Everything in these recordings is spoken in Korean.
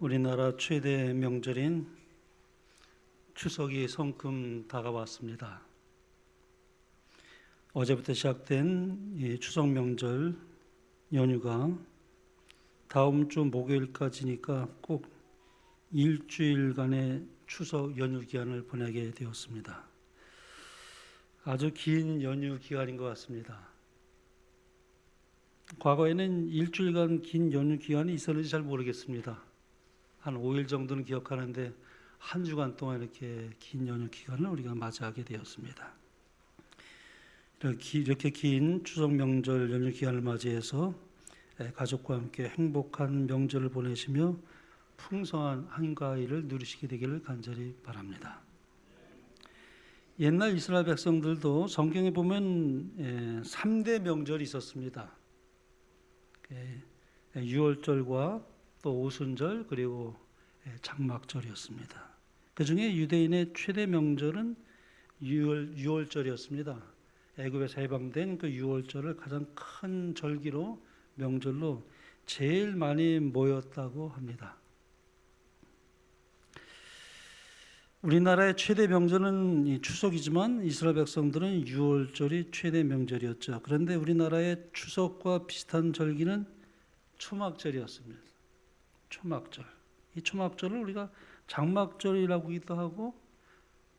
우리나라 최대 명절인 추석이 성큼 다가왔습니다. 어제부터 시작된 이 추석 명절 연휴가 다음 주 목요일까지니까 꼭 일주일간의 추석 연휴 기간을 보내게 되었습니다. 아주 긴 연휴 기간인 것 같습니다. 과거에는 일주일간 긴 연휴 기간이 있었는지 잘 모르겠습니다. 한 5일 정도는 기억하는데 한 주간 동안 이렇게 긴 연휴 기간을 우리가 맞이하게 되었습니다. 이렇게 긴 추석 명절 연휴 기간을 맞이해서 가족과 함께 행복한 명절을 보내시며 풍성한 한가위를 누리시게 되기를 간절히 바랍니다. 옛날 이스라엘 백성들도 성경에 보면 3대 명절이 있었습니다. 유월절과 또 오순절 그리고 장막절이었습니다. 그 중에 유대인의 최대 명절은 유월절이었습니다. 애굽에서 해방된 그 유월절을 가장 큰 절기로 명절로 제일 많이 모였다고 합니다. 우리나라의 최대 명절은 이 추석이지만 이스라엘 백성들은 유월절이 최대 명절이었죠. 그런데 우리나라의 추석과 비슷한 절기는 초막절이었습니다. 초막절. 이 초막절을 우리가 장막절이라고 하기도 하고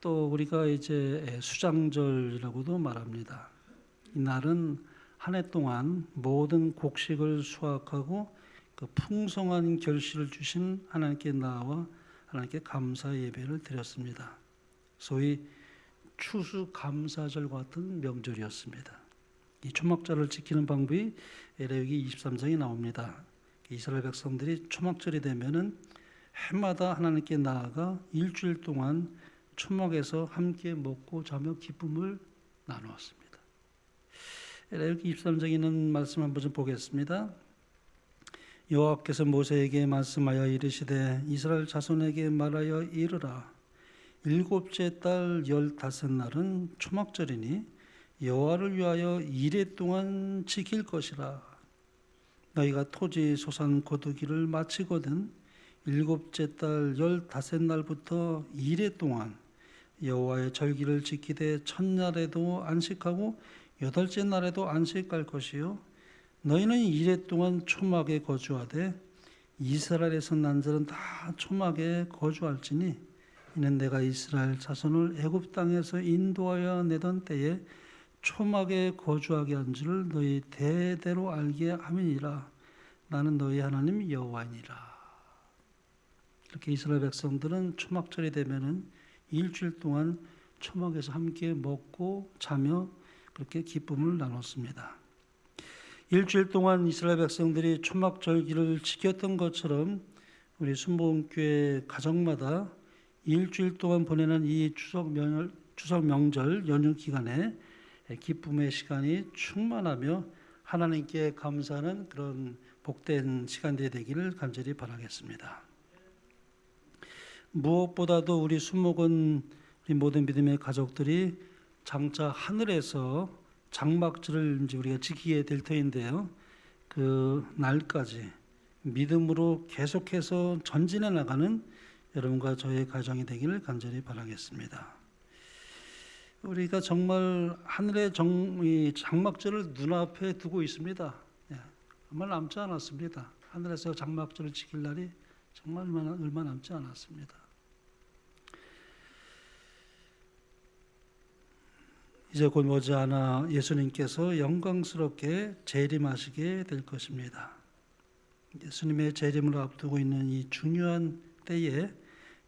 또 우리가 이제 수장절이라고도 말합니다. 이 날은 한 해 동안 모든 곡식을 수확하고 그 풍성한 결실을 주신 하나님께 나와 하나님께 감사 예배를 드렸습니다. 소위 추수감사절 같은 명절이었습니다. 이 초막절을 지키는 방법이 레위기 23장에 나옵니다. 이스라엘 백성들이 초막절이 되면은 해마다 하나님께 나아가 일주일 동안 초막에서 함께 먹고 자며 기쁨을 나누었습니다. 레위기 23장에 있는 말씀 한번 좀 보겠습니다. 여호와께서 모세에게 말씀하여 이르시되 이스라엘 자손에게 말하여 이르라. 일곱째 달 15날은 초막절이니 여호와를 위하여 이레 동안 지킬 것이라. 너희가 토지 소산 거두기를 마치거든 일곱째 달 15날부터 이레 동안 여호와의 절기를 지키되 첫날에도 안식하고 여덟째 날에도 안식할 것이요 너희는 이레 동안 초막에 거주하되 이스라엘에서 난 자는 다 초막에 거주할지니 이는 내가 이스라엘 자손을 애굽 땅에서 인도하여 내던 때에 초막에 거주하게 한 줄을 너희 대대로 알게 함이니라. 나는 너희 하나님 여호와이니라. 이렇게 이스라엘 백성들은 초막절이 되면은 일주일 동안 초막에서 함께 먹고 자며 그렇게 기쁨을 나눴습니다. 일주일 동안 이스라엘 백성들이 초막절기를 지켰던 것처럼 우리 순복음교회 가정마다 일주일 동안 보내는 이 추석 명절 연휴 기간에 기쁨의 시간이 충만하며 하나님께 감사하는 그런 복된 시간들이 되기를 간절히 바라겠습니다. 무엇보다도 우리 순복은 우리 모든 믿음의 가족들이 장차 하늘에서 장막절을 이제 우리가 지키게 될 터인데요. 그 날까지 믿음으로 계속해서 전진해 나가는 여러분과 저의 가정이 되기를 간절히 바라겠습니다. 우리가 정말 하늘의 장막절을 눈앞에 두고 있습니다. 얼마 남지 않았습니다. 하늘에서 장막절을 지킬 날이 정말 얼마 남지 않았습니다. 이제 곧 머지않아 예수님께서 영광스럽게 재림하시게 될 것입니다. 예수님의 재림을 앞두고 있는 이 중요한 때에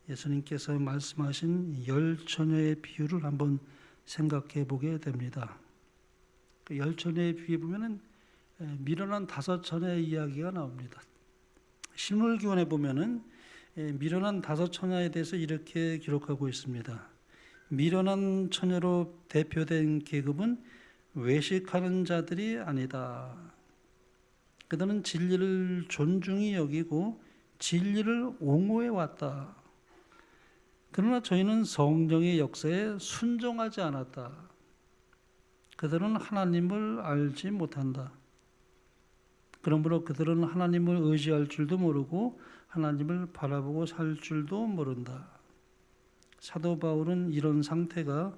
예수님께서 말씀하신 10처녀의 비유를 한번 생각해 보게 됩니다. 그 10처녀의 비유에 보면은 미련한 5처녀의 이야기가 나옵니다. 신물기원에 보면은 미련한 5처녀에 대해서 이렇게 기록하고 있습니다. 미련한 처녀로 대표된 계급은 외식하는 자들이 아니다. 그들은 진리를 존중히 여기고 진리를 옹호해 왔다. 그러나 저희는 성령의 역사에 순종하지 않았다. 그들은 하나님을 알지 못한다. 그러므로 그들은 하나님을 의지할 줄도 모르고 하나님을 바라보고 살 줄도 모른다. 사도 바울은 이런 상태가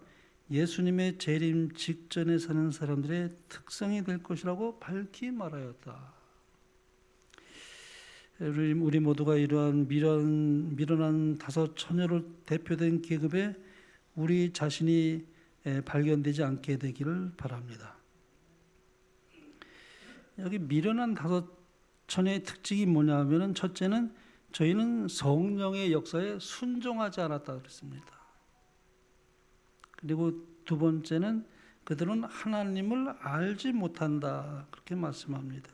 예수님의 재림 직전에 사는 사람들의 특성이 될 것이라고 밝히 말하였다. 우리 모두가 이러한 미련한 다섯 처녀로 대표된 계급에 우리 자신이 발견되지 않게 되기를 바랍니다. 여기 미련한 다섯 처녀의 특징이 뭐냐 하면은, 첫째는 저희는 성령의 역사에 순종하지 않았다 그랬습니다. 그리고 두 번째는 그들은 하나님을 알지 못한다 그렇게 말씀합니다.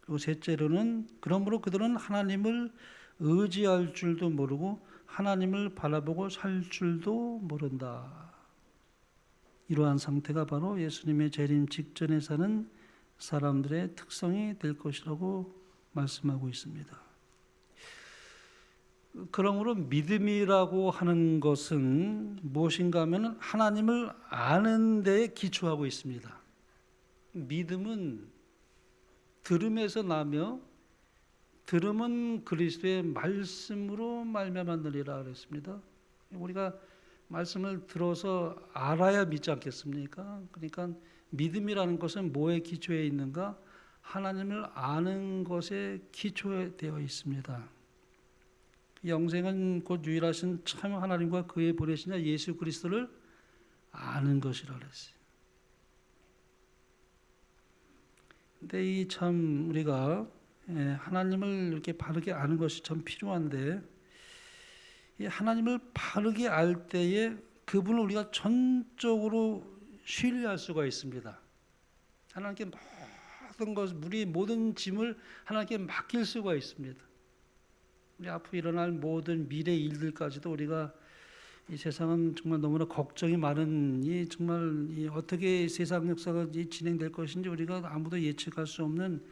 그리고 셋째로는 그러므로 그들은 하나님을 의지할 줄도 모르고 하나님을 바라보고 살 줄도 모른다. 이러한 상태가 바로 예수님의 재림 직전에 사는 사람들의 특성이 될 것이라고 말씀하고 있습니다. 그러므로 믿음이라고 하는 것은 무엇인가 하면 하나님을 아는 데에 기초하고 있습니다. 믿음은 들음에서 나며 들음은 그리스도의 말씀으로 말미암았느니라 그랬습니다. 우리가 말씀을 들어서 알아야 믿지 않겠습니까? 그러니까 믿음이라는 것은 뭐에 기초해 있는가? 하나님을 아는 것에 기초되어 있습니다. 영생은 곧 유일하신 참 하나님과 그의 보내신 자 예수 그리스도를 아는 것이라 그랬어요. 근데 이 참 우리가 하나님을 이렇게 바르게 아는 것이 참 필요한데, 이 하나님을 바르게 알 때에 그분을 우리가 전적으로 신뢰할 수가 있습니다. 하나님께 모든 것, 우리 모든 짐을 하나님께 맡길 수가 있습니다. 우리 앞으로 일어날 모든 미래 일들까지도 우리가, 이 세상은 정말 너무나 걱정이 많은, 이 정말 이 어떻게 세상 역사가 진행될 것인지 우리가 아무도 예측할 수 없는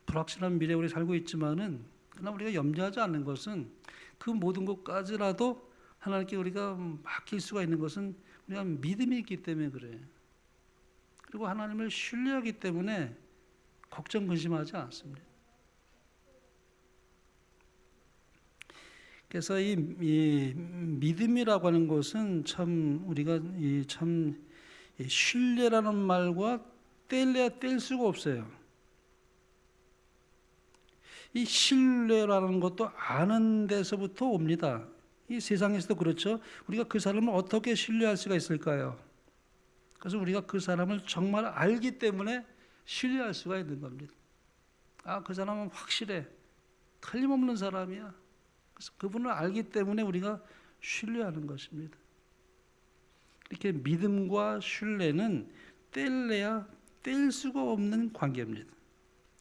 불확실한 미래에 우리 살고 있지만은, 그러나 우리가 염려하지 않는 것은 그 모든 것까지라도 하나님께 우리가 맡길 수가 있는 것은 우리가 믿음이 있기 때문에 그래요. 그리고 하나님을 신뢰하기 때문에 걱정 근심하지 않습니다. 그래서 이 믿음이라고 하는 것은 참 우리가 참 신뢰라는 말과 뗄래야 뗄 수가 없어요. 이 신뢰라는 것도 아는 데서부터 옵니다. 이 세상에서도 그렇죠. 우리가 그 사람을 어떻게 신뢰할 수가 있을까요? 그래서 우리가 그 사람을 정말 알기 때문에 신뢰할 수가 있는 겁니다. 아, 그 사람은 확실해. 틀림없는 사람이야. 그래서 그분을 알기 때문에 우리가 신뢰하는 것입니다. 이렇게 믿음과 신뢰는 뗄래야 뗄 수가 없는 관계입니다.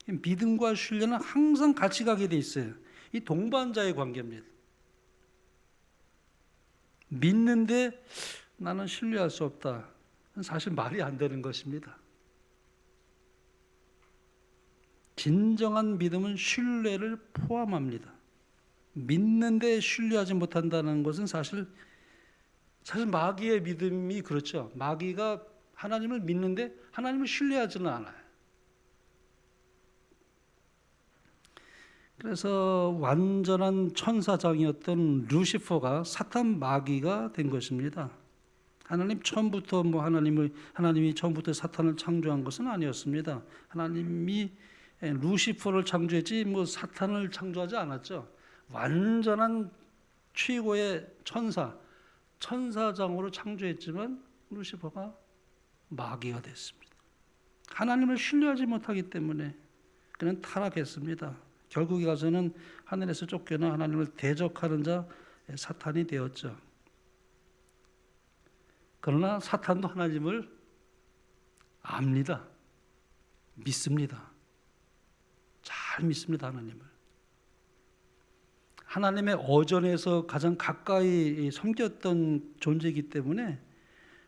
믿음과 신뢰는 항상 같이 가게 돼 있어요. 이 동반자의 관계입니다. 믿는데 나는 신뢰할 수 없다. 사실 말이 안 되는 것입니다. 진정한 믿음은 신뢰를 포함합니다. 믿는데 신뢰하지 못한다는 것은 사실 마귀의 믿음이 그렇죠. 마귀가 하나님을 믿는데 하나님을 신뢰하지는 않아요. 그래서 완전한 천사장이었던 루시퍼가 사탄 마귀가 된 것입니다. 하나님 처음부터 하나님이 처음부터 사탄을 창조한 것은 아니었습니다. 하나님이 루시퍼를 창조했지 사탄을 창조하지 않았죠. 완전한 최고의 천사장으로 창조했지만 루시퍼가 마귀가 됐습니다. 하나님을 신뢰하지 못하기 때문에 그는 타락했습니다. 결국에 가서는 하늘에서 쫓겨나 하나님을 대적하는 자 사탄이 되었죠. 그러나 사탄도 하나님을 압니다. 믿습니다. 잘 믿습니다. 하나님의 어전에서 가장 가까이 섬겼던 존재이기 때문에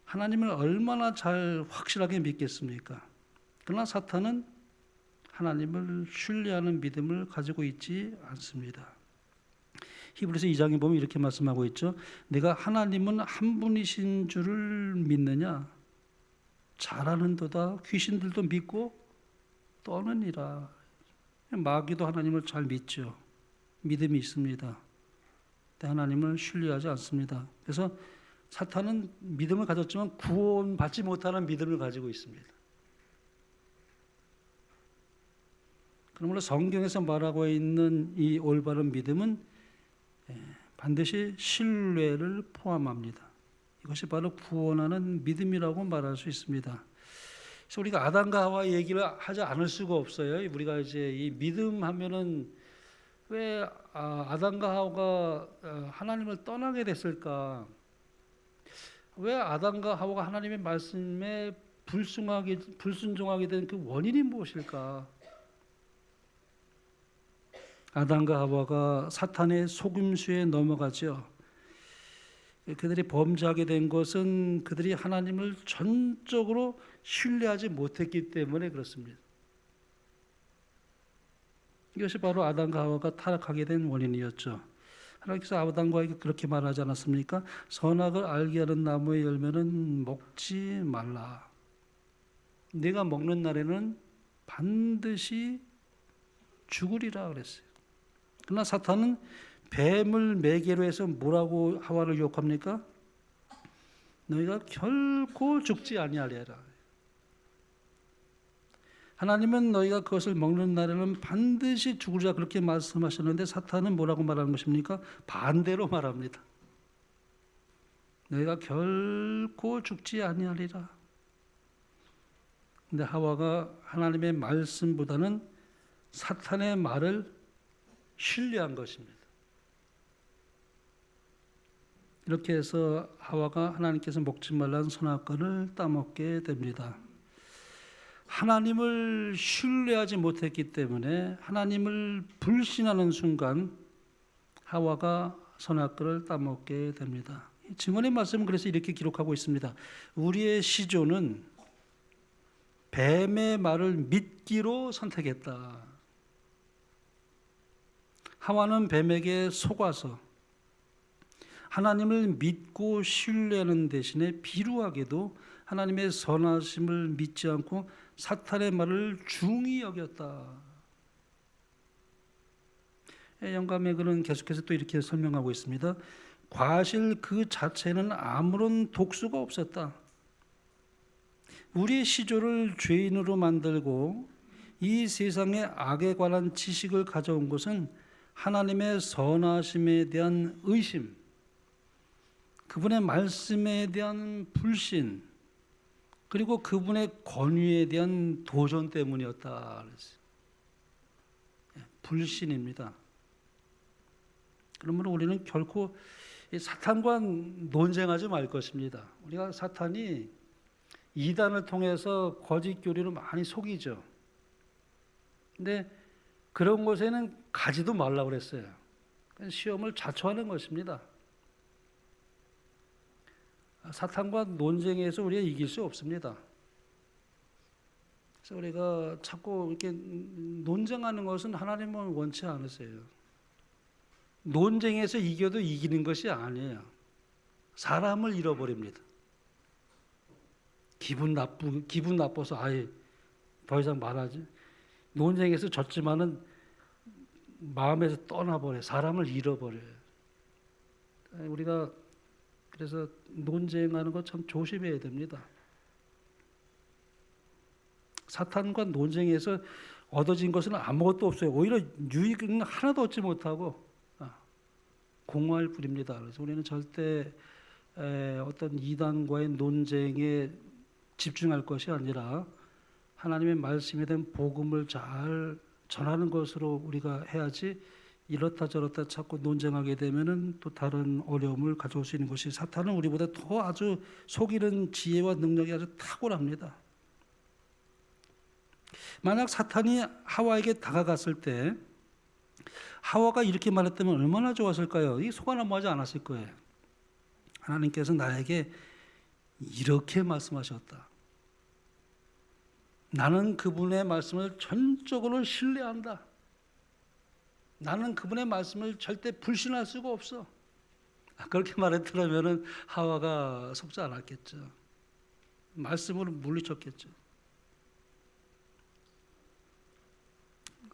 하나님을 얼마나 잘 확실하게 믿겠습니까? 그러나 사탄은 하나님을 신뢰하는 믿음을 가지고 있지 않습니다. 히브리서 2장에 보면 이렇게 말씀하고 있죠. 내가 하나님은 한 분이신 줄을 믿느냐? 잘하는도다. 귀신들도 믿고 떠느니라. 마귀도 하나님을 잘 믿죠. 믿음이 있습니다. 하나님을 신뢰하지 않습니다. 그래서 사탄은 믿음을 가졌지만 구원받지 못하는 믿음을 가지고 있습니다. 그러므로 성경에서 말하고 있는 이 올바른 믿음은 반드시 신뢰를 포함합니다. 이것이 바로 구원하는 믿음이라고 말할 수 있습니다. 그래서 우리가 아담과 하와 얘기를 하지 않을 수가 없어요. 우리가 이제 이 믿음 하면은 왜 아담과 하와가 하나님을 떠나게 됐을까? 왜 아담과 하와가 하나님의 말씀에 불순종하게 된 그 원인이 무엇일까? 아담과 하와가 사탄의 속임수에 넘어가죠. 그들이 범죄하게 된 것은 그들이 하나님을 전적으로 신뢰하지 못했기 때문에 그렇습니다. 이것이 바로 아담과 하와가 타락하게 된 원인이었죠. 하나님께서 아담과에게 그렇게 말하지 않았습니까? 선악을 알게 하는 나무의 열매는 먹지 말라. 네가 먹는 날에는 반드시 죽으리라 그랬어요. 그러나 사탄은 뱀을 매개로 해서 뭐라고 하와를 유혹합니까? 너희가 결코 죽지 아니하리라. 하나님은 너희가 그것을 먹는 날에는 반드시 죽으리라 그렇게 말씀하셨는데 사탄은 뭐라고 말하는 것입니까? 반대로 말합니다. 너희가 결코 죽지 아니하리라. 근데 하와가 하나님의 말씀보다는 사탄의 말을 신뢰한 것입니다. 이렇게 해서 하와가 하나님께서 먹지 말라는 선악과를 따먹게 됩니다. 하나님을 신뢰하지 못했기 때문에 하나님을 불신하는 순간 하와가 선악과를 따먹게 됩니다. 증언의 말씀은 그래서 이렇게 기록하고 있습니다. 우리의 시조는 뱀의 말을 믿기로 선택했다. 하와는 뱀에게 속아서 하나님을 믿고 신뢰하는 대신에 비루하게도 하나님의 선하심을 믿지 않고 사탄의 말을 중히 여겼다. 영감의 글은 계속해서 또 이렇게 설명하고 있습니다. 과실 그 자체는 아무런 독수가 없었다. 우리의 시조를 죄인으로 만들고 이 세상의 악에 관한 지식을 가져온 것은 하나님의 선하심에 대한 의심, 그분의 말씀에 대한 불신, 그리고 그분의 권위에 대한 도전 때문이었다. 불신입니다. 그러므로 우리는 결코 사탄과 논쟁하지 말 것입니다. 우리가 사탄이 이단을 통해서 거짓 교리로 많이 속이죠. 근데 그런 곳에는 가지도 말라고 그랬어요. 시험을 자초하는 것입니다. 사탄과 논쟁에서 우리가 이길 수 없습니다. 그래서 우리가 자꾸 이렇게 논쟁하는 것은 하나님은 원치 않으세요. 논쟁에서 이겨도 이기는 것이 아니에요. 사람을 잃어버립니다. 기분 나빠서 아예 더 이상 말하지. 논쟁에서 졌지만은 마음에서 떠나버려요. 사람을 잃어버려요. 우리가 그래서 논쟁하는 거 참 조심해야 됩니다. 사탄과 논쟁에서 얻어진 것은 아무것도 없어요. 오히려 유익은 하나도 얻지 못하고 공허할 뿐입니다. 그래서 우리는 절대 어떤 이단과의 논쟁에 집중할 것이 아니라 하나님의 말씀에 대한 복음을 잘 전하는 것으로 우리가 해야지, 이렇다 저렇다 자꾸 논쟁하게 되면은 또 다른 어려움을 가져올 수 있는 것이, 사탄은 우리보다 더 아주 속이는 지혜와 능력이 아주 탁월합니다. 만약 사탄이 하와에게 다가갔을 때 하와가 이렇게 말했다면 얼마나 좋았을까요? 이 속아 넘어가지 않았을 거예요. 하나님께서 나에게 이렇게 말씀하셨다. 나는 그분의 말씀을 전적으로 신뢰한다. 나는 그분의 말씀을 절대 불신할 수가 없어. 그렇게 말했더라면 하와가 속지 않았겠죠. 말씀으로 물리쳤겠죠.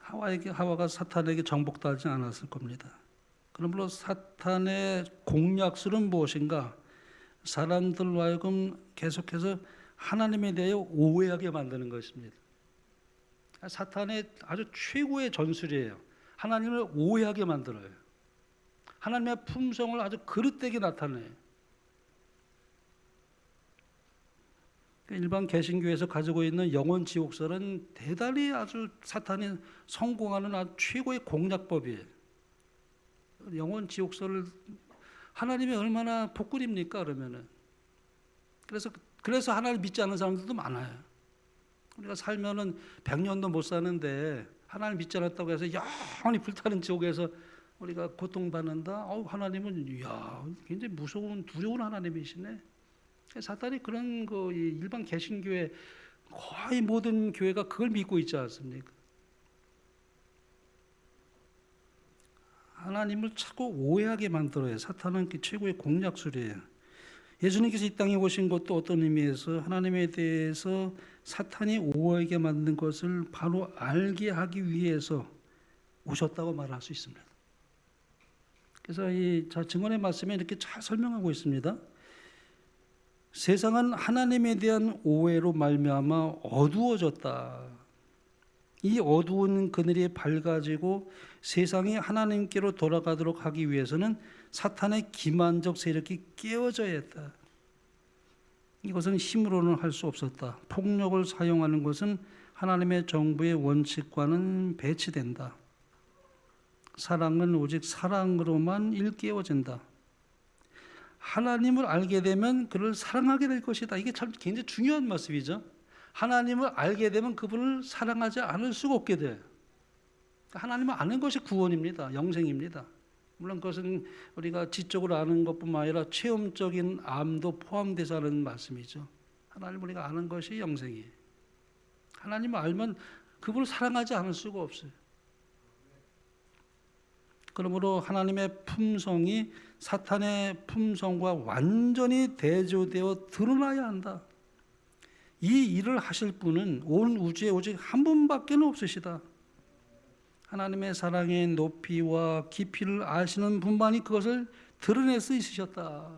하와가 사탄에게 정복하지 않았을 겁니다. 그러므로 사탄의 공략술은 무엇인가? 사람들로 하여금 계속해서 하나님에 대해 오해하게 만드는 것입니다. 사탄의 아주 최고의 전술이에요. 하나님을 오해하게 만들어요. 하나님의 품성을 아주 그릇되게 나타내요. 일반 개신교에서 가지고 있는 영혼 지옥설은 대단히 아주 사탄이 성공하는 아주 최고의 공략법이에요. 영혼 지옥설을 하나님이 얼마나 복꿀입니까? 그러면은 그래서 하나님 믿지 않는 사람들도 많아요. 우리가 살면은 100년도 못 사는데 하나님 믿지 않았다고 해서 영원히 불타는 지옥에서 우리가 고통받는다. 하나님은 굉장히 무서운 두려운 하나님이시네. 사탄이 그런 일반 개신교회 거의 모든 교회가 그걸 믿고 있지 않습니까? 하나님을 자꾸 오해하게 만들어요. 사탄은 그 최고의 공략술이에요. 예수님께서 이 땅에 오신 것도 어떤 의미에서 하나님에 대해서 사탄이 오해하게 만든 것을 바로 알게 하기 위해서 오셨다고 말할 수 있습니다. 그래서 증언의 말씀에 이렇게 잘 설명하고 있습니다. 세상은 하나님에 대한 오해로 말미암아 어두워졌다. 이 어두운 그늘이 밝아지고 세상이 하나님께로 돌아가도록 하기 위해서는 사탄의 기만적 세력이 깨어져야 했다. 이것은 힘으로는 할 수 없었다. 폭력을 사용하는 것은 하나님의 정부의 원칙과는 배치된다. 사랑은 오직 사랑으로만 일깨워진다. 하나님을 알게 되면 그를 사랑하게 될 것이다. 이게 참 굉장히 중요한 말씀이죠. 하나님을 알게 되면 그분을 사랑하지 않을 수가 없게 돼요. 하나님을 아는 것이 구원입니다. 영생입니다. 물론 그것은 우리가 지적으로 아는 것뿐만 아니라 체험적인 암도 포함되지 않은 말씀이죠. 하나님을 우리가 아는 것이 영생이에요. 하나님을 알면 그분을 사랑하지 않을 수가 없어요. 그러므로 하나님의 품성이 사탄의 품성과 완전히 대조되어 드러나야 한다. 이 일을 하실 분은 온 우주에 오직 한 분밖에 없으시다. 하나님의 사랑의 높이와 깊이를 아시는 분만이 그것을 드러낼 수 있으셨다.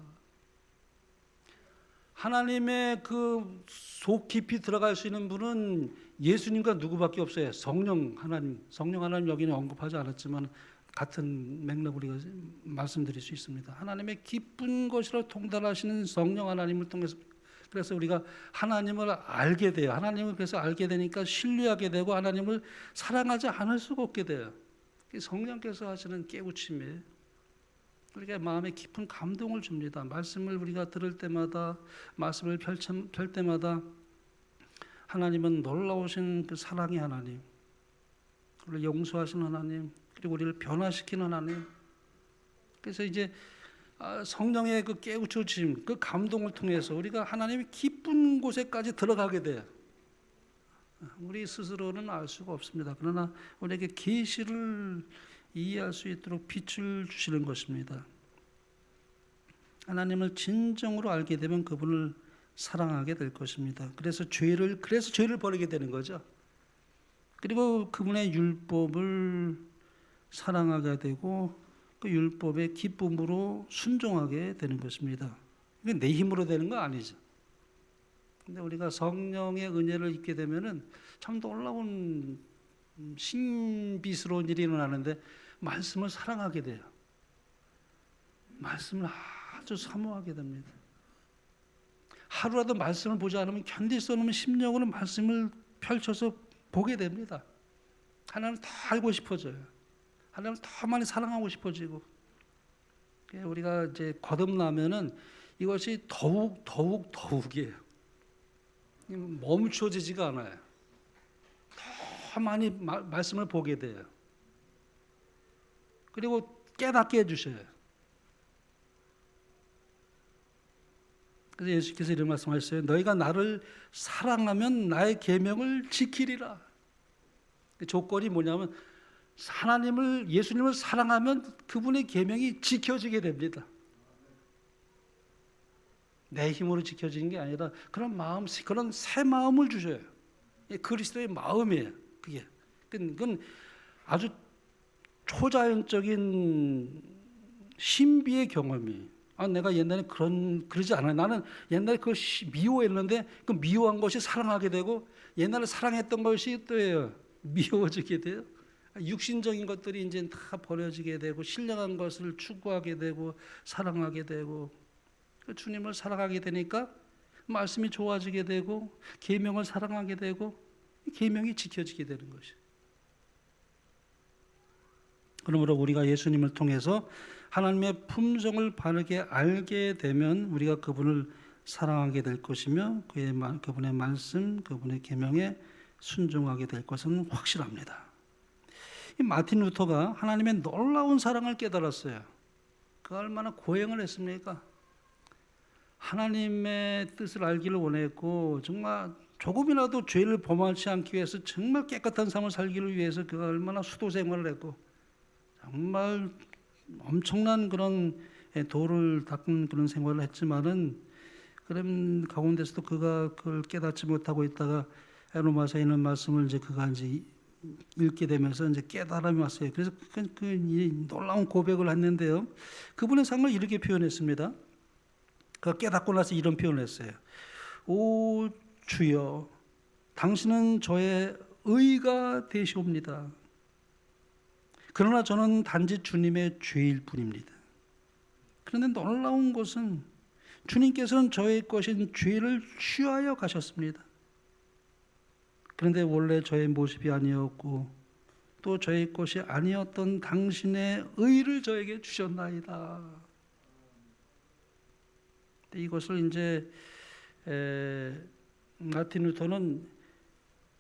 하나님의 그 속 깊이 들어갈 수 있는 분은 예수님과 누구밖에 없어요. 성령 하나님 여기는 언급하지 않았지만 같은 맥락 우리가 말씀드릴 수 있습니다. 하나님의 깊은 것으로 통달하시는 성령 하나님을 통해서 그래서 우리가 하나님을 알게 돼요. 하나님을 그래서 알게 되니까 신뢰하게 되고 하나님을 사랑하지 않을 수가 없게 돼요. 성령께서 하시는 깨우침이에요. 우리가 마음에 깊은 감동을 줍니다. 말씀을 우리가 들을 때마다 말씀을 펼 때마다 하나님은 놀라우신 그 사랑의 하나님, 우리를 용서하시는 하나님, 그리고 우리를 변화시키는 하나님. 그래서 이제 성령의 그 깨우쳐짐, 그 감동을 통해서 우리가 하나님의 깊은 곳에까지 들어가게 돼요. 우리 스스로는 알 수가 없습니다. 그러나 우리에게 계시를 이해할 수 있도록 빛을 주시는 것입니다. 하나님을 진정으로 알게 되면 그분을 사랑하게 될 것입니다. 그래서 죄를 버리게 되는 거죠. 그리고 그분의 율법을 사랑하게 되고 그 율법의 기쁨으로 순종하게 되는 것입니다. 이게 내 힘으로 되는 거 아니죠. 근데 우리가 성령의 은혜를 입게 되면은 참 놀라운 신비스러운 일이 일어나는데 말씀을 사랑하게 돼요. 말씀을 아주 사모하게 됩니다. 하루라도 말씀을 보지 않으면 견딜 수 없는 심령으로 말씀을 펼쳐서 보게 됩니다. 하나님을 더 알고 싶어져요. 하나님을 더 많이 사랑하고 싶어지고 우리가 이제 거듭나면은 이것이 더욱이에요. 멈춰지지가 않아요. 더 많이 말씀을 보게 돼요. 그리고 깨닫게 해주셔요. 그래서 예수께서 이런 말씀하셨어요. 너희가 나를 사랑하면 나의 계명을 지키리라. 그 조건이 뭐냐면 예수님을 사랑하면 그분의 계명이 지켜지게 됩니다. 내 힘으로 지켜지는 게 아니라 그런 새 마음을 주셔요. 그리스도의 마음이에요. 그건 아주 초자연적인 신비의 경험이, 내가 옛날에 그러지 않아요. 나는 옛날에 그걸 미워했는데 그 미워한 것이 사랑하게 되고, 옛날에 사랑했던 것이 또 미워지게 돼요. 육신적인 것들이 이제 다 버려지게 되고, 신령한 것을 추구하게 되고 사랑하게 되고, 주님을 사랑하게 되니까 말씀이 좋아지게 되고, 계명을 사랑하게 되고, 계명이 지켜지게 되는 것이에요. 그러므로 우리가 예수님을 통해서 하나님의 품성을 바르게 알게 되면 우리가 그분을 사랑하게 될 것이며, 그분의 말씀, 그분의 계명에 순종하게 될 것은 확실합니다. 이 마틴 루터가 하나님의 놀라운 사랑을 깨달았어요. 그 얼마나 고행을 했습니까? 하나님의 뜻을 알기를 원했고, 정말 조금이라도 죄를 범하지 않기 위해서 정말 깨끗한 삶을 살기를 위해서 그가 얼마나 수도 생활을 했고, 정말 엄청난 그런 도를 닦는 그런 생활을 했지만은, 그런 가운데서도 그가 그걸 깨닫지 못하고 있다가 로마서에 있는 말씀을 이제 그가 이제 읽게 되면서 이제 깨달음이 왔어요. 그래서 이 놀라운 고백을 했는데요. 그분의 삶을 이렇게 표현했습니다. 그가 깨닫고 나서 이런 표현을 했어요. 오 주여, 당신은 저의 의가 되시옵니다. 그러나 저는 단지 주님의 죄일 뿐입니다. 그런데 놀라운 것은 주님께서는 저의 것인 죄를 취하여 가셨습니다. 그런데 원래 저의 모습이 아니었고 또 저의 것이 아니었던 당신의 의를 저에게 주셨나이다. 이것을 이제 마틴 루터는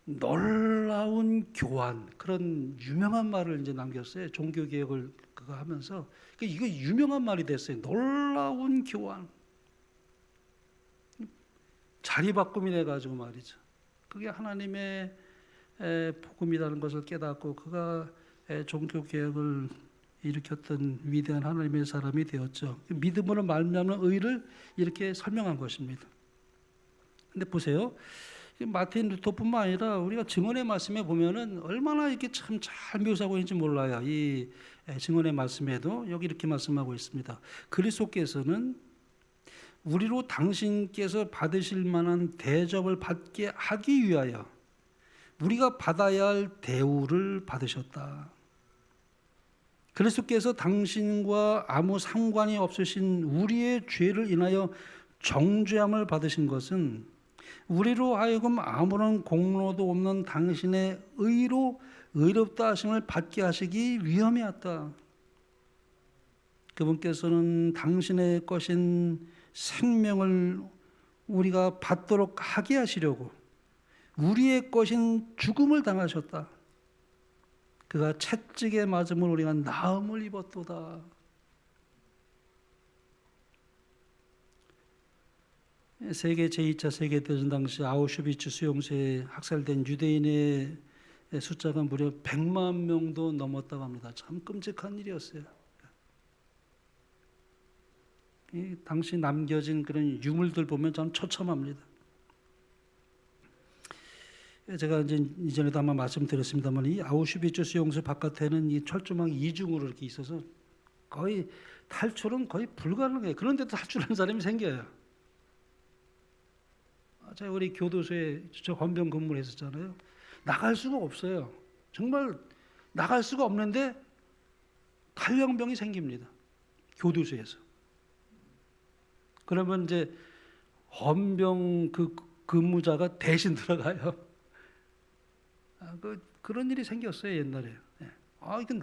놀라운 교환, 그런 유명한 말을 이제 남겼어요. 종교개혁을 그거 하면서. 이거 유명한 말이 됐어요. 놀라운 교환. 자리바꿈이 돼가지고 말이죠. 그게 하나님의 복음이라는 것을 깨닫고 그가 종교개혁을 일으켰던 위대한 하나님의 사람이 되었죠. 믿음으로 말미암는 의를 이렇게 설명한 것입니다. 근데 보세요. 마틴 루터뿐만 아니라 우리가 증언의 말씀에 보면은 얼마나 이렇게 참 잘 묘사하고 있는지 몰라요. 이 증언의 말씀에도 여기 이렇게 말씀하고 있습니다. 그리스도께서는 우리로 당신께서 받으실 만한 대접을 받게 하기 위하여 우리가 받아야 할 대우를 받으셨다. 그리스도께서 당신과 아무 상관이 없으신 우리의 죄를 인하여 정죄함을 받으신 것은 우리로 하여금 아무런 공로도 없는 당신의 의로 의롭다 하심을 받게 하시기 위함이었다. 그분께서는 당신의 것인 생명을 우리가 받도록 하게 하시려고 우리의 것인 죽음을 당하셨다. 그가 채찍에 맞음을 우리가 나음을 입었도다. 세계 제2차 세계대전 당시 아우슈비츠 수용소에 학살된 유대인의 숫자가 무려 100만 명도 넘었다고 합니다. 참 끔찍한 일이었어요. 당시 남겨진 그런 유물들 보면 참 처참합니다. 제가 이제 이전에도 아마 말씀드렸습니다만 이 아우슈비츠 수용소 바깥에는 이 철조망이 이중으로 이렇게 있어서 거의 탈출은 거의 불가능해요. 그런데도 탈출하는 사람이 생겨요. 제가 우리 교도소에 저 헌병 근무를 했었잖아요. 나갈 수가 없어요. 정말 나갈 수가 없는데 탈영병이 생깁니다. 교도소에서. 그러면 이제 헌병 그 근무자가 대신 들어가요. 그런 일이 생겼어요 옛날에. 이건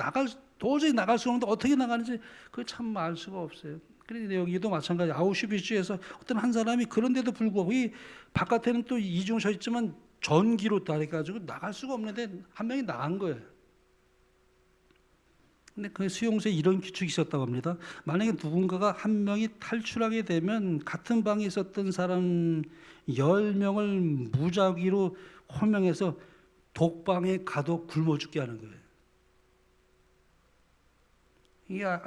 도저히 나갈 수 없는데 어떻게 나가는지 그걸 참 알 수가 없어요. 그런데 여기도 마찬가지. 아우슈비츠에서 어떤 한 사람이 그런데도 불구하고 이 바깥에는 또 이중 서 있지만 전기로 따라가지고 나갈 수가 없는데 한 명이 나간 거예요. 근데 그 수용소에 이런 규칙이 있었다고 합니다. 만약에 누군가가 한 명이 탈출하게 되면 같은 방에 있었던 사람 10명을 무작위로 호명해서 독방에 가둬 굶어 죽게 하는 거예요.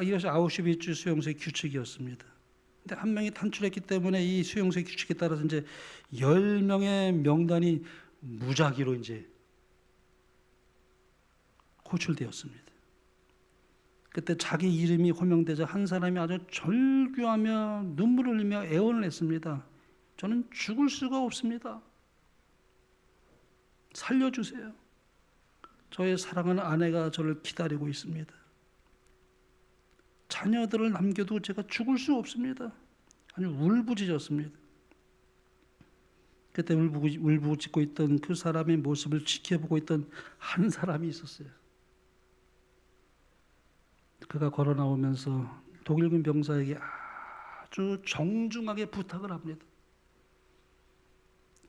이것이 아우슈비츠 수용소의 규칙이었습니다. 근데 한 명이 탈출했기 때문에 이 수용소의 규칙에 따라서 이제 10명의 명단이 무작위로 이제 호출되었습니다. 그때 자기 이름이 호명되자 한 사람이 아주 절규하며 눈물을 흘리며 애원을 했습니다. 저는 죽을 수가 없습니다. 살려주세요. 저의 사랑하는 아내가 저를 기다리고 있습니다. 자녀들을 남겨두고 제가 죽을 수 없습니다. 아주 울부짖었습니다. 그때 울부짖고 있던 그 사람의 모습을 지켜보고 있던 한 사람이 있었어요. 그가 걸어 나오면서 독일군 병사에게 아주 정중하게 부탁을 합니다.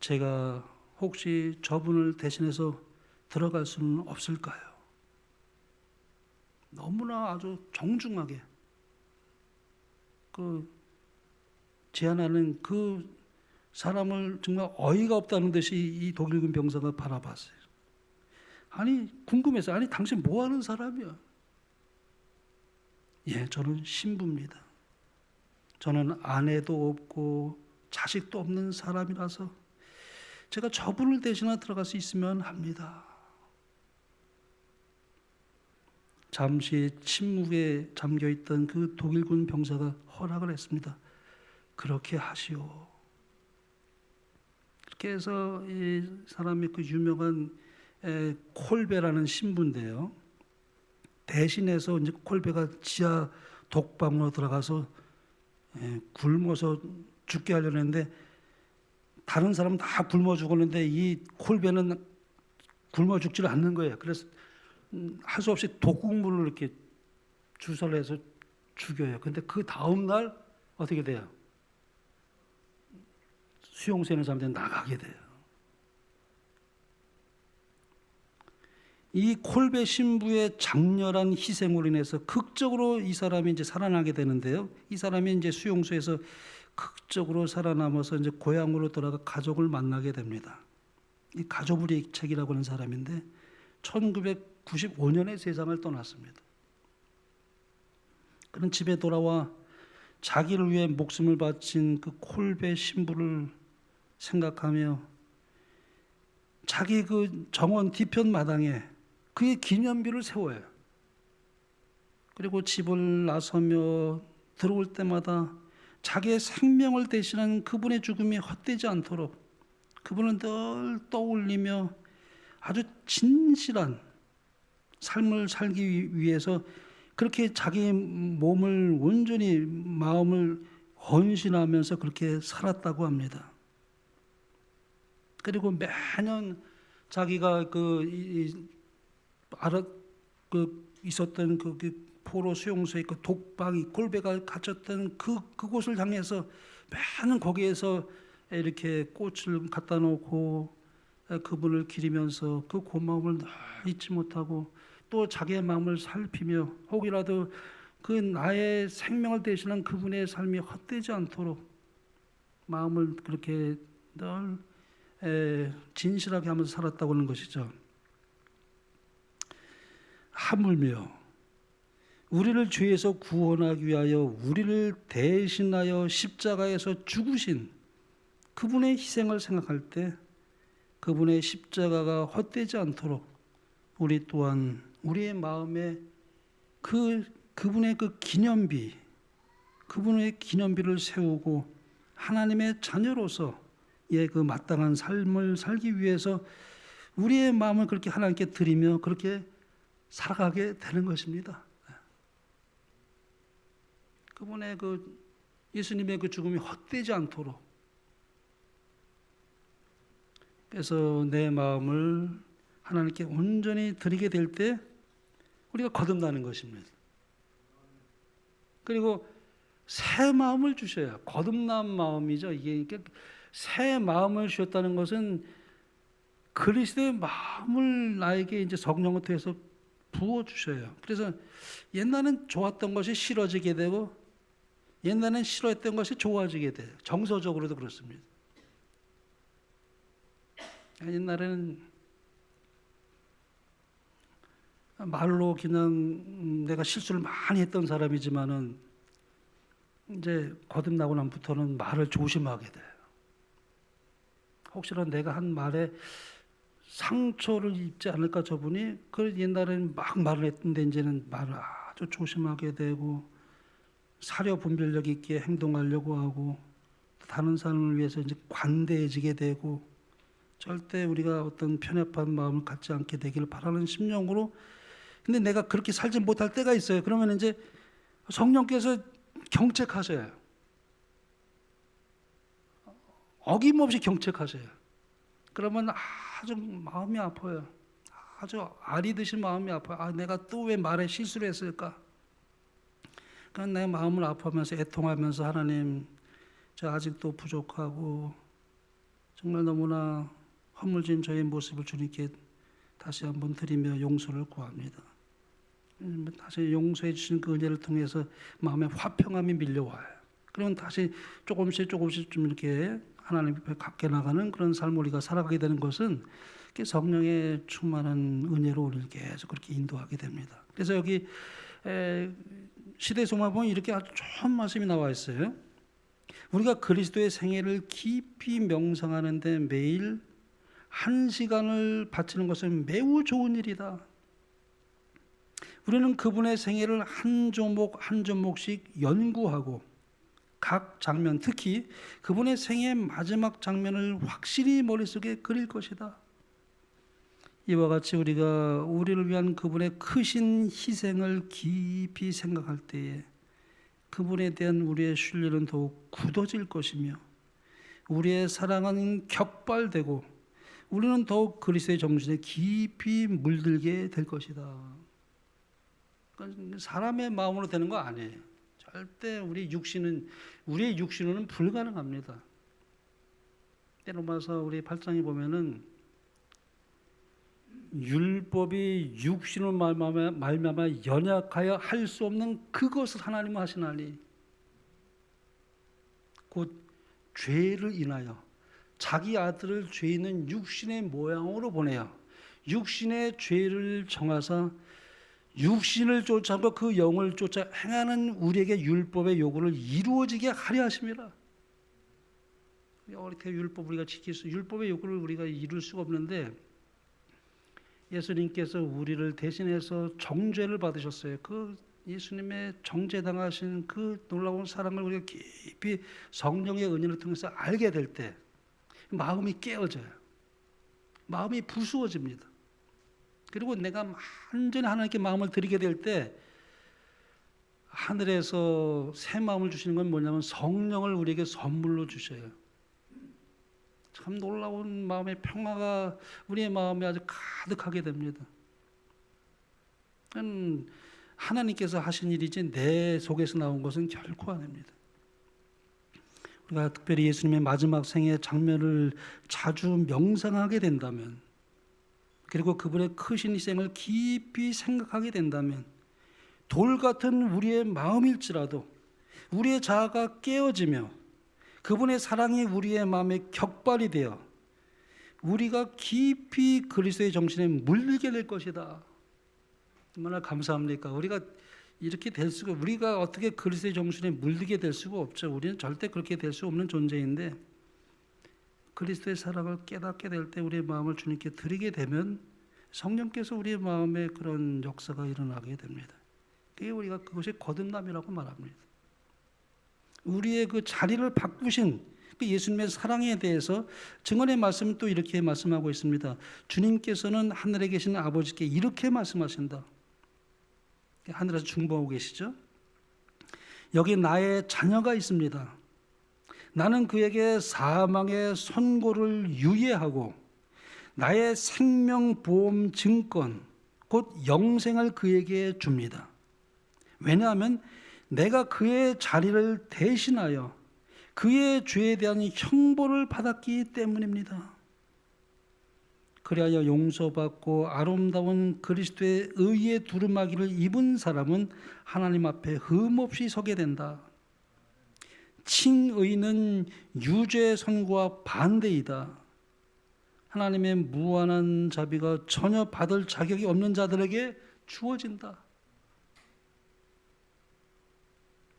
제가 혹시 저분을 대신해서 들어갈 수는 없을까요? 너무나 아주 정중하게 제안하는 그 사람을 정말 어이가 없다는 듯이 이 독일군 병사가 바라봤어요. 아니 궁금해서 아니 당신 뭐 하는 사람이야? 예, 저는 신부입니다. 저는 아내도 없고 자식도 없는 사람이라서 제가 저분을 대신해 들어갈 수 있으면 합니다. 잠시 침묵에 잠겨있던 그 독일군 병사가 허락을 했습니다. 그렇게 하시오. 그렇게 해서 이 사람이 그 유명한 콜베라는 신부인데요. 대신해서 이제 콜베가 지하 독방으로 들어가서 굶어서 죽게 하려는데 다른 사람은 다 굶어 죽었는데 이 콜베는 굶어 죽지를 않는 거예요. 그래서 할 수 없이 독국물을 이렇게 주사를 해서 죽여요. 근데 그 다음 날 어떻게 돼요? 수용소에 있는 사람들이 나가게 돼요. 이 콜베 신부의 장렬한 희생으로 인해서 극적으로 이 사람이 이제 살아나게 되는데요. 이 사람이 이제 수용소에서 극적으로 살아남아서 이제 고향으로 돌아가 가족을 만나게 됩니다. 이 가족부리 책이라고 하는 사람인데 1995년에 세상을 떠났습니다. 그는 집에 돌아와 자기를 위해 목숨을 바친 그 콜베 신부를 생각하며 자기 그 정원 뒤편 마당에 그의 기념비를 세워요. 그리고 집을 나서며 들어올 때마다 자기의 생명을 대신한 그분의 죽음이 헛되지 않도록 그분을 늘 떠올리며 아주 진실한 삶을 살기 위해서 그렇게 자기 몸을 온전히 마음을 헌신하면서 그렇게 살았다고 합니다. 그리고 매년 자기가 있었던 그 포로 수용소에 그 독방이 콜베가 갇혔던 그곳을 향해서 매년 거기에서 이렇게 꽃을 갖다 놓고 그분을 기리면서 그 고마움을 늘 잊지 못하고 또 자기의 마음을 살피며 혹이라도 그 나의 생명을 대신한 그분의 삶이 헛되지 않도록 마음을 그렇게 늘 진실하게 하면서 살았다고 하는 것이죠. 하물며 우리를 죄에서 구원하기 위하여 우리를 대신하여 십자가에서 죽으신 그분의 희생을 생각할 때 그분의 십자가가 헛되지 않도록 우리 또한 우리의 마음에 그분의 그 기념비, 그분의 기념비를 세우고 하나님의 자녀로서 그 마땅한 삶을 살기 위해서 우리의 마음을 그렇게 하나님께 드리며 그렇게 살아가게 되는 것입니다. 그분의 예수님의 그 죽음이 헛되지 않도록 그래서 내 마음을 하나님께 온전히 드리게 될 때 우리가 거듭나는 것입니다. 그리고 새 마음을 주셔야 거듭난 마음이죠. 이게 새 마음을 주셨다는 것은 그리스도의 마음을 나에게 이제 성령을 통해서 부어 주셔요. 그래서 옛날엔 좋았던 것이 싫어지게 되고 옛날엔 싫어했던 것이 좋아지게 돼요. 정서적으로도 그렇습니다. 옛날에는 말로 그냥 내가 실수를 많이 했던 사람이지만은 이제 거듭나고 난부터는 말을 조심하게 돼요. 혹시나 내가 한 말에 상처를 입지 않을까 저분이. 그 옛날에는 막 말을 했는데 이제는 말을 아주 조심하게 되고 사려 분별력 있게 행동하려고 하고 다른 사람을 위해서 이제 관대해지게 되고 절대 우리가 어떤 편협한 마음을 갖지 않게 되기를 바라는 심령으로. 근데 내가 그렇게 살지 못할 때가 있어요. 그러면 이제 성령께서 경책하셔요. 어김없이 경책하셔요. 그러면 아주 마음이 아파요. 아주 아리듯이 마음이 아파요. 아, 내가 또 왜 말에 실수를 했을까? 그러니까 내 마음을 아파하면서 애통하면서 하나님, 저 아직도 부족하고 정말 너무나 허물진 저의 모습을 주님께 다시 한번 드리며 용서를 구합니다. 다시 용서해 주신 그 은혜를 통해서 마음의 화평함이 밀려와요. 그러면 다시 조금씩 좀 이렇게 하나님 앞에 갖게 나가는 그런 삶을 우리가 살아가게 되는 것은 성령의 충만한 은혜로 우리를 계속 그렇게 인도하게 됩니다. 그래서 여기 시대 소망 보면 이렇게 아주 좋은 말씀이 나와 있어요. 우리가 그리스도의 생애를 깊이 명상하는데 매일 1시간을 바치는 것은 매우 좋은 일이다. 우리는 그분의 생애를 한 조목 한 조목씩 연구하고 각 장면, 특히 그분의 생애 마지막 장면을 확실히 머릿속에 그릴 것이다. 이와 같이 우리가 우리를 위한 그분의 크신 희생을 깊이 생각할 때에 그분에 대한 우리의 신뢰는 더욱 굳어질 것이며 우리의 사랑은 격발되고 우리는 더욱 그리스도의 정신에 깊이 물들게 될 것이다. 그러니까 사람의 마음으로 되는 거 아니에요. 절대 우리의 육신은 불가능합니다. 로마서 우리 8장에 보면은 율법이 육신을 말미암아 연약하여 할 수 없는 그것을 하나님은 하시나니 곧 죄를 인하여 자기 아들을 죄 있는 육신의 모양으로 보내어 육신의 죄를 정하사 육신을 쫓아고 그 영을 쫓아 행하는 우리에게 율법의 요구를 이루어지게 하려 하심이라. 어떻게 율법 우리가 지킬 수, 율법의 요구를 우리가 이룰 수가 없는데 예수님께서 우리를 대신해서 정죄를 받으셨어요. 그 예수님의 정죄당하신 그 놀라운 사랑을 우리가 깊이 성령의 은혜를 통해서 알게 될 때 마음이 깨어져요. 마음이 부수어집니다. 그리고 내가 완전히 하나님께 마음을 드리게 될 때 하늘에서 새 마음을 주시는 건 뭐냐면 성령을 우리에게 선물로 주셔요. 참 놀라운 마음의 평화가 우리의 마음에 아주 가득하게 됩니다. 하나님께서 하신 일이지 내 속에서 나온 것은 결코 아닙니다. 우리가 특별히 예수님의 마지막 생애 장면을 자주 명상하게 된다면 그리고 그분의 크신 희생을 깊이 생각하게 된다면 돌 같은 우리의 마음일지라도 우리의 자아가 깨어지며 그분의 사랑이 우리의 마음에 격발이 되어 우리가 깊이 그리스도의 정신에 물들게 될 것이다. 얼마나 감사합니까? 우리가 이렇게 될 수가, 우리가 어떻게 그리스도의 정신에 물들게 될 수가 없죠. 우리는 절대 그렇게 될 수 없는 존재인데 그리스도의 사랑을 깨닫게 될 때 우리의 마음을 주님께 드리게 되면 성령께서 우리의 마음에 그런 역사가 일어나게 됩니다. 그게 우리가 그것이 거듭남이라고 말합니다. 우리의 그 자리를 바꾸신 그 예수님의 사랑에 대해서 증언의 말씀은 또 이렇게 말씀하고 있습니다. 주님께서는 하늘에 계신 아버지께 이렇게 말씀하신다. 하늘에서 중보하고 계시죠. 여기 나의 자녀가 있습니다. 나는 그에게 사망의 선고를 유예하고 나의 생명보험 증권 곧 영생을 그에게 줍니다. 왜냐하면 내가 그의 자리를 대신하여 그의 죄에 대한 형벌을 받았기 때문입니다. 그리하여 용서받고 아름다운 그리스도의 의의 두루마기를 입은 사람은 하나님 앞에 흠없이 서게 된다. 칭의는 유죄 선고와 반대이다. 하나님의 무한한 자비가 전혀 받을 자격이 없는 자들에게 주어진다.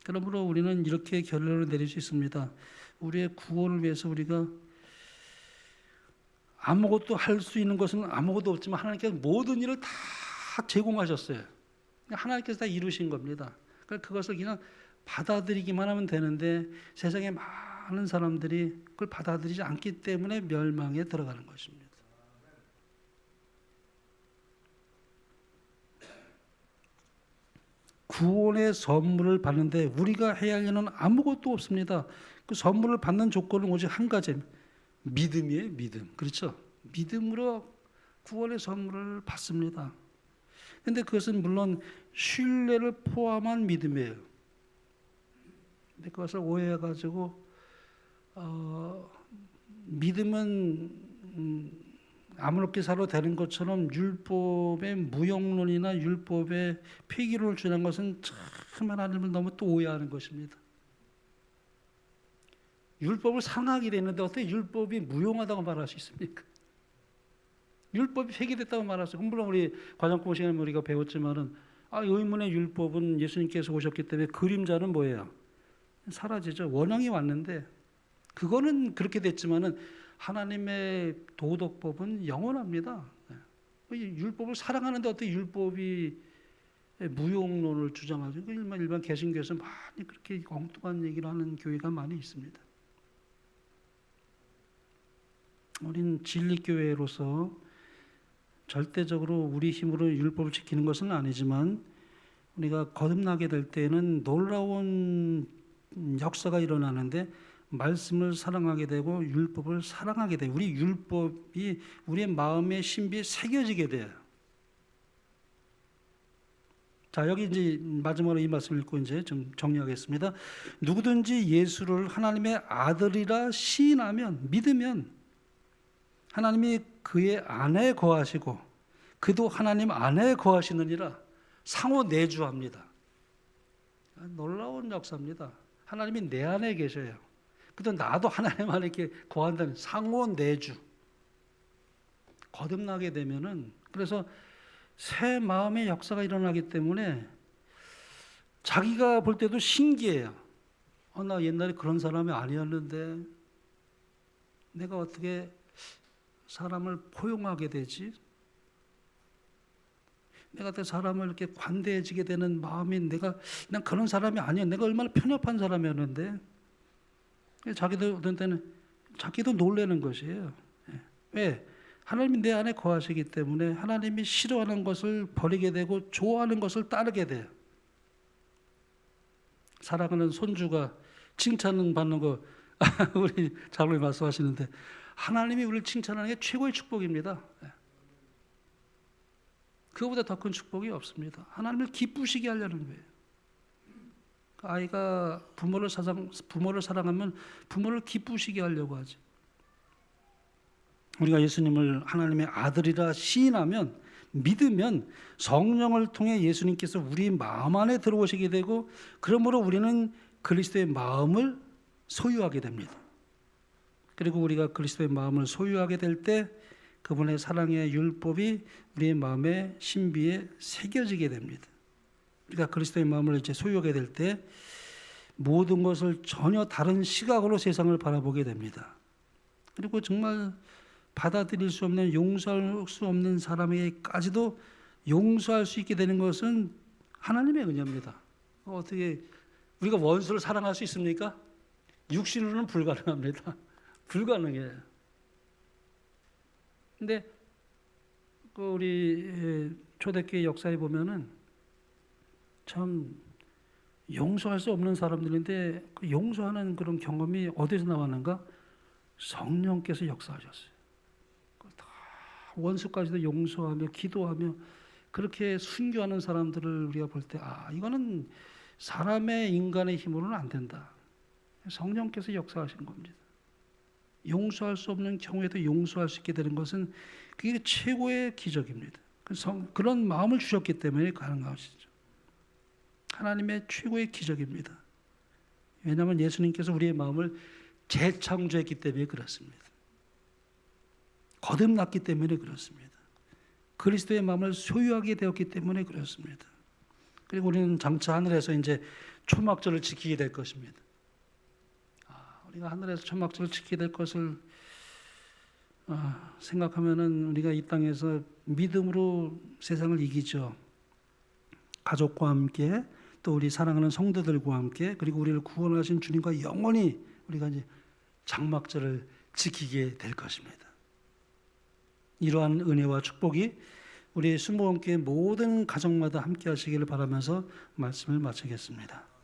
그러므로 우리는 이렇게 결론을 내릴 수 있습니다. 우리의 구원을 위해서 우리가 아무것도 할 수 있는 것은 아무것도 없지만 하나님께서 모든 일을 다 제공하셨어요. 하나님께서 다 이루신 겁니다. 그러니까 그것을 그냥 받아들이기만 하면 되는데 세상에 많은 사람들이 그걸 받아들이지 않기 때문에 멸망에 들어가는 것입니다. 구원의 선물을 받는데 우리가 해야 할 일은 아무것도 없습니다. 그 선물을 받는 조건은 오직 한 가지, 믿음이에요. 믿음. 그렇죠? 믿음으로 구원의 선물을 받습니다. 근데 그것은 물론 신뢰를 포함한 믿음이에요. 근데 그것을 오해해가지고 믿음은 아무렇게 살아도 되는 것처럼 율법의 무용론이나 율법의 폐기론을 주장한 것은 참 하나님을 너무 또 오해하는 것입니다. 율법을 상하게 되는데 어떻게 율법이 무용하다고 말할 수 있습니까? 율법이 폐기됐다고 말할 수 있어요. 물론 우리 과정공 시간에 우리가 배웠지만은 의문의 율법은 예수님께서 오셨기 때문에 그림자는 뭐예요? 사라지죠. 원형이 왔는데 그거는 그렇게 됐지만은 하나님의 도덕법은 영원합니다. 율법을 사랑하는데 어떻게 율법이 무용론을 주장하죠? 일반 개신교에서 많이 그렇게 엉뚱한 얘기를 하는 교회가 많이 있습니다. 우린 진리교회로서 절대적으로 우리 힘으로 율법을 지키는 것은 아니지만 우리가 거듭나게 될 때는 놀라운 역사가 일어나는데 말씀을 사랑하게 되고 율법을 사랑하게 돼요. 우리 율법이 우리의 마음의 신비에 새겨지게 돼요. 자, 여기 이제 마지막으로 이 말씀을 읽고 이제 좀 정리하겠습니다. 누구든지 예수를 하나님의 아들이라 시인하면, 믿으면 하나님이 그의 안에 거하시고 그도 하나님 안에 거하시느니라 상호 내주합니다. 놀라운 역사입니다. 하나님이 내 안에 계셔요. 그도 나도 하나님 안에 이렇게 거한다는 상호 내주. 거듭나게 되면은 그래서 새 마음의 역사가 일어나기 때문에 자기가 볼 때도 신기해요. 나 옛날에 그런 사람이 아니었는데 내가 어떻게 사람을 포용하게 되지? 내가 어떻게 사람을 이렇게 관대해지게 되는 마음이 난 그런 사람이 아니야. 내가 얼마나 편협한 사람이었는데 자기도 어떤 때는 자기도 놀라는 것이에요. 왜? 하나님이 내 안에 거하시기 때문에 하나님이 싫어하는 것을 버리게 되고 좋아하는 것을 따르게 돼요. 사랑하는 손주가 칭찬 받는 거 우리 장로님 말씀하시는데 하나님이 우리를 칭찬하는 게 최고의 축복입니다. 그거보다 더 큰 축복이 없습니다. 하나님을 기쁘시게 하려는 거예요. 아이가 부모를 사랑하면 부모를 기쁘시게 하려고 하지. 우리가 예수님을 하나님의 아들이라 시인하면 믿으면 성령을 통해 예수님께서 우리 마음 안에 들어오시게 되고 그러므로 우리는 그리스도의 마음을 소유하게 됩니다. 그리고 우리가 그리스도의 마음을 소유하게 될 때 그분의 사랑의 율법이 우리의 마음의 신비에 새겨지게 됩니다. 우리가 그리스도의 마음을 이제 소유하게 될 때 모든 것을 전혀 다른 시각으로 세상을 바라보게 됩니다. 그리고 정말 받아들일 수 없는 용서할 수 없는 사람에게까지도 용서할 수 있게 되는 것은 하나님의 은혜입니다. 어떻게 우리가 원수를 사랑할 수 있습니까? 육신으로는 불가능합니다. 불가능해요. 근데 우리 초대교회 역사에 보면은 참 용서할 수 없는 사람들인데 그 용서하는 그런 경험이 어디서 나왔는가? 성령께서 역사하셨어요. 다 원수까지도 용서하며 기도하며 그렇게 순교하는 사람들을 우리가 볼 때 이거는 사람의 인간의 힘으로는 안 된다. 성령께서 역사하신 겁니다. 용서할 수 없는 경우에도 용서할 수 있게 되는 것은 그게 최고의 기적입니다. 그런 마음을 주셨기 때문에 가능한 것이죠. 하나님의 최고의 기적입니다. 왜냐하면 예수님께서 우리의 마음을 재창조했기 때문에 그렇습니다. 거듭났기 때문에 그렇습니다. 그리스도의 마음을 소유하게 되었기 때문에 그렇습니다. 그리고 우리는 장차 하늘에서 이제 초막절을 지키게 될 것입니다. 우리가 하늘에서 초막절을 지키게 될 것을 생각하면은 우리가 이 땅에서 믿음으로 세상을 이기죠. 가족과 함께 또 우리 사랑하는 성도들과 함께 그리고 우리를 구원하신 주님과 영원히 우리가 이제 장막절을 지키게 될 것입니다. 이러한 은혜와 축복이 우리 수목원교회 모든 가정마다 함께 하시기를 바라면서 말씀을 마치겠습니다.